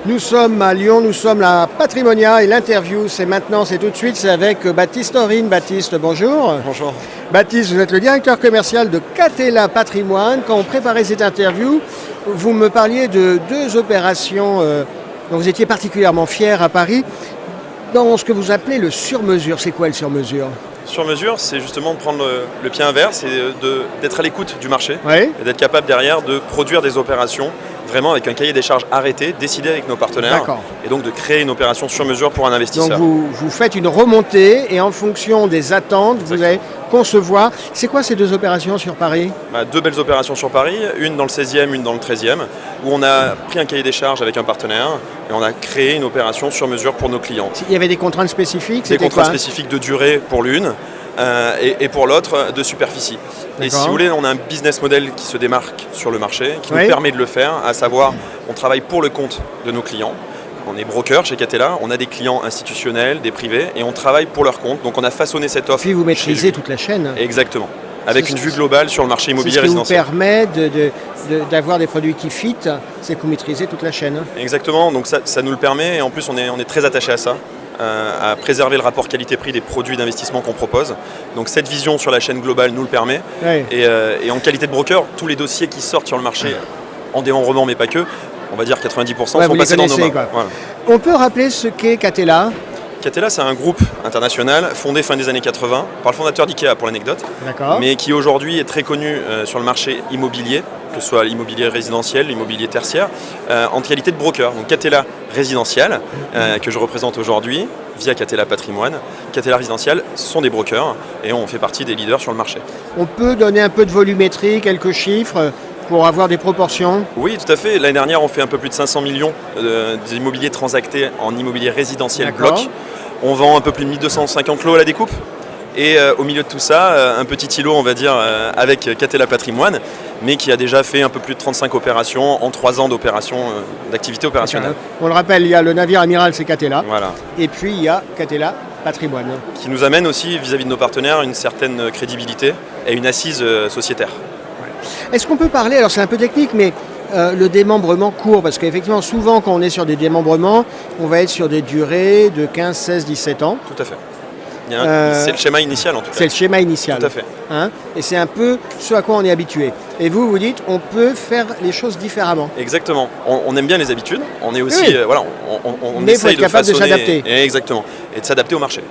Nous sommes à Lyon, nous sommes à Patrimonia et l'interview, c'est maintenant, c'est tout de suite, c'est avec Baptiste Aurine. Baptiste, bonjour. Bonjour. Baptiste, vous êtes le directeur commercial de Catella Patrimoine. Quand on préparait cette interview, vous me parliez de deux opérations dont vous étiez particulièrement fiers à Paris, dans ce que vous appelez le sur-mesure. C'est quoi le sur-mesure ? Sur mesure, c'est justement de prendre le pied inverse et d'être à l'écoute du marché Oui. et d'être capable derrière de produire des opérations vraiment avec un cahier des charges arrêté, décidé avec nos partenaires. D'accord. Et donc de créer une opération sur mesure pour un investisseur. Donc vous faites une remontée et en fonction des attentes, vous allez concevoir. C'est quoi ces deux opérations sur Paris ? Deux belles opérations sur Paris, une dans le 16e, une dans le 13e, où on a pris un cahier des charges avec un partenaire et on a créé une opération sur mesure pour nos clients. Il y avait des contraintes spécifiques ? Des contraintes spécifiques de durée pour l'une et pour l'autre de superficie. Et si vous voulez, on a un business model qui se démarque sur le marché, qui nous permet de le faire, à savoir on travaille pour le compte de nos clients. On est broker chez Catella, on a des clients institutionnels, des privés, et on travaille pour leur compte. Donc on a façonné cette offre. Puis vous maîtrisez toute la chaîne. Exactement. Avec une vue globale sur le marché immobilier résidentiel. Ce qui vous permet d'avoir des produits qui fit, c'est que vous maîtrisez toute la chaîne. Exactement, donc ça nous le permet, et en plus on est très attaché à ça. À préserver le rapport qualité-prix des produits d'investissement qu'on propose. Donc cette vision sur la chaîne globale nous le permet. Oui. Et en qualité de broker, tous les dossiers qui sortent sur le marché, en démembrement mais pas que, on va dire 90% sont passés dans nos mains. Voilà. On peut rappeler ce qu'est Catella ? Catella, c'est un groupe international fondé fin des années 80 par le fondateur d'IKEA pour l'anecdote, mais qui aujourd'hui est très connu sur le marché immobilier, que ce soit l'immobilier résidentiel, l'immobilier tertiaire, en qualité de broker. Donc Catella Résidentiel, que je représente aujourd'hui via Catella Patrimoine. Catella Résidentiel sont des brokers et on fait partie des leaders sur le marché. On peut donner un peu de volumétrie, quelques chiffres pour avoir des proportions ? Oui, tout à fait. L'année dernière, on fait un peu plus de 500 millions d'immobilier transactés en immobilier résidentiel bloc. On vend un peu plus de 1250 lots à la découpe. Et au milieu de tout ça, un petit îlot, on va dire, avec Catella Patrimoine, mais qui a déjà fait un peu plus de 35 opérations en 3 ans d'activité opérationnelle. On le rappelle, il y a le navire amiral, c'est Catella. Voilà. Et puis il y a Catella Patrimoine. Qui nous amène aussi, vis-à-vis de nos partenaires, une certaine crédibilité et une assise sociétaire. Ouais. Est-ce qu'on peut parler, alors c'est un peu technique, mais le démembrement court, parce qu'effectivement, souvent quand on est sur des démembrements, on va être sur des durées de 15, 16, 17 ans. Tout à fait. C'est le schéma initial en tout cas. C'est le schéma initial. Tout à fait. Et c'est un peu ce à quoi on est habitué. Et vous dites, on peut faire les choses différemment. Exactement. On aime bien les habitudes. On est aussi, on mais essaye de s'adapter. Exactement. Et de s'adapter au marché.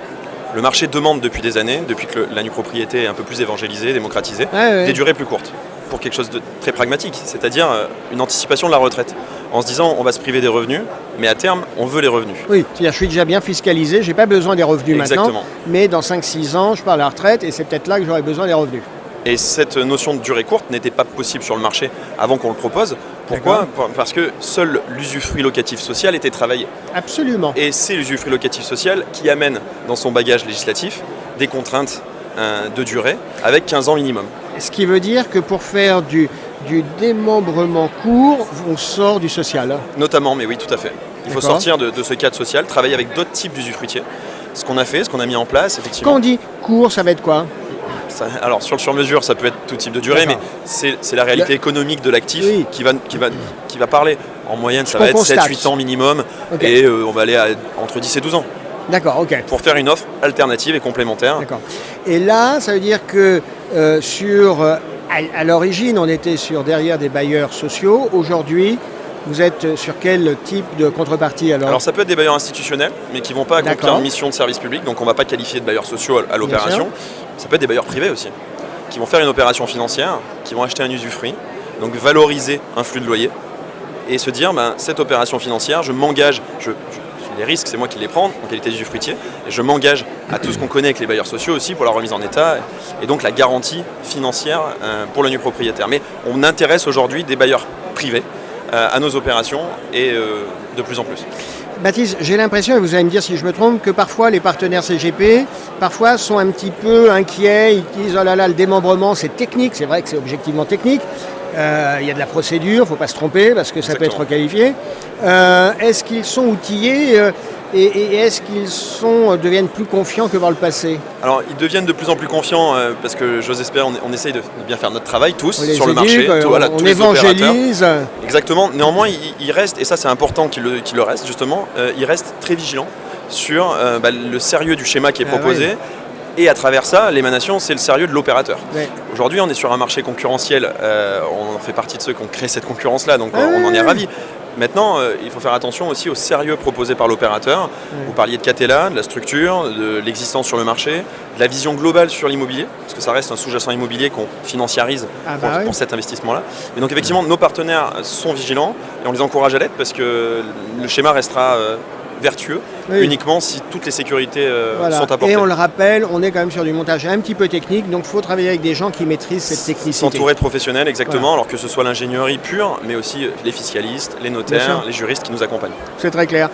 Le marché demande depuis des années, depuis que la nue propriété est un peu plus évangélisée, démocratisée, des durées plus courtes. Pour quelque chose de très pragmatique, c'est-à-dire une anticipation de la retraite. En se disant, on va se priver des revenus, mais à terme, on veut les revenus. Oui, c'est-à-dire je suis déjà bien fiscalisé, je n'ai pas besoin des revenus maintenant, mais dans 5-6 ans, je pars à la retraite et c'est peut-être là que j'aurai besoin des revenus. Et cette notion de durée courte n'était pas possible sur le marché avant qu'on le propose. Pourquoi ? Parce que seul l'usufruit locatif social était travaillé. Absolument. Et c'est l'usufruit locatif social qui amène dans son bagage législatif des contraintes de durée avec 15 ans minimum. Ce qui veut dire que pour faire du démembrement court, on sort du social. Notamment, mais oui, tout à fait. Il faut sortir de ce cadre social, travailler avec d'autres types d'usufruitiers. Ce qu'on a fait, ce qu'on a mis en place, effectivement. Quand on dit court, ça va être quoi ? Alors sur le sur-mesure, ça peut être tout type de durée, mais c'est la réalité économique de l'actif qui va parler. En moyenne, ça va être 7-8 ans minimum, et on va aller entre 10 et 12 ans. D'accord, ok. Pour faire une offre alternative et complémentaire. D'accord. Et là, ça veut dire que à l'origine, on était derrière des bailleurs sociaux. Aujourd'hui, vous êtes sur quel type de contrepartie alors ? Alors ça peut être des bailleurs institutionnels, mais qui ne vont pas accomplir une mission de service public, donc on ne va pas qualifier de bailleurs sociaux à l'opération. Ça peut être des bailleurs privés aussi, qui vont faire une opération financière, qui vont acheter un usufruit, donc valoriser un flux de loyer, et se dire, cette opération financière, je m'engage, les risques, c'est moi qui les prends en qualité d'usufruitier, et je m'engage à tout ce qu'on connaît avec les bailleurs sociaux aussi pour la remise en état, et donc la garantie financière pour le nu propriétaire. Mais on intéresse aujourd'hui des bailleurs privés à nos opérations et de plus en plus. Baptiste, j'ai l'impression, et vous allez me dire si je me trompe, que parfois les partenaires CGP sont un petit peu inquiets, ils disent oh là là, le démembrement c'est technique, c'est vrai que c'est objectivement technique, Il y a de la procédure, il ne faut pas se tromper parce que ça peut être requalifié. Est-ce qu'ils sont outillés et est-ce qu'ils deviennent plus confiants que par le passé? Alors, ils deviennent de plus en plus confiants parce que j'ose espérer, on essaye de bien faire notre travail tous sur le marché. On évangélise. Exactement. Néanmoins, ils restent, et ça c'est important qu'ils le restent justement, ils restent très vigilants sur le sérieux du schéma qui est proposé. Oui. Et à travers ça, l'émanation, c'est le sérieux de l'opérateur. Oui. Aujourd'hui, on est sur un marché concurrentiel. On fait partie de ceux qui ont créé cette concurrence-là, donc on en est ravis. Maintenant, il faut faire attention aussi au sérieux proposé par l'opérateur. Vous parliez de Catella, de la structure, de l'existence sur le marché, de la vision globale sur l'immobilier, parce que ça reste un sous-jacent immobilier qu'on financiarise pour cet investissement-là. Et donc effectivement, nos partenaires sont vigilants et on les encourage à l'être parce que le schéma restera vertueux uniquement si toutes les sécurités sont apportées. Et on le rappelle, on est quand même sur du montage un petit peu technique, donc il faut travailler avec des gens qui maîtrisent cette technicité. S'entourer de professionnels, exactement, alors que ce soit l'ingénierie pure, mais aussi les fiscalistes, les notaires, les juristes qui nous accompagnent. C'est très clair.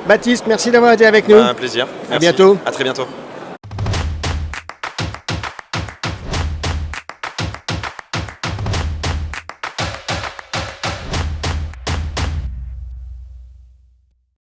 Baptiste, merci d'avoir été avec nous. Un plaisir. Merci. À bientôt. À très bientôt.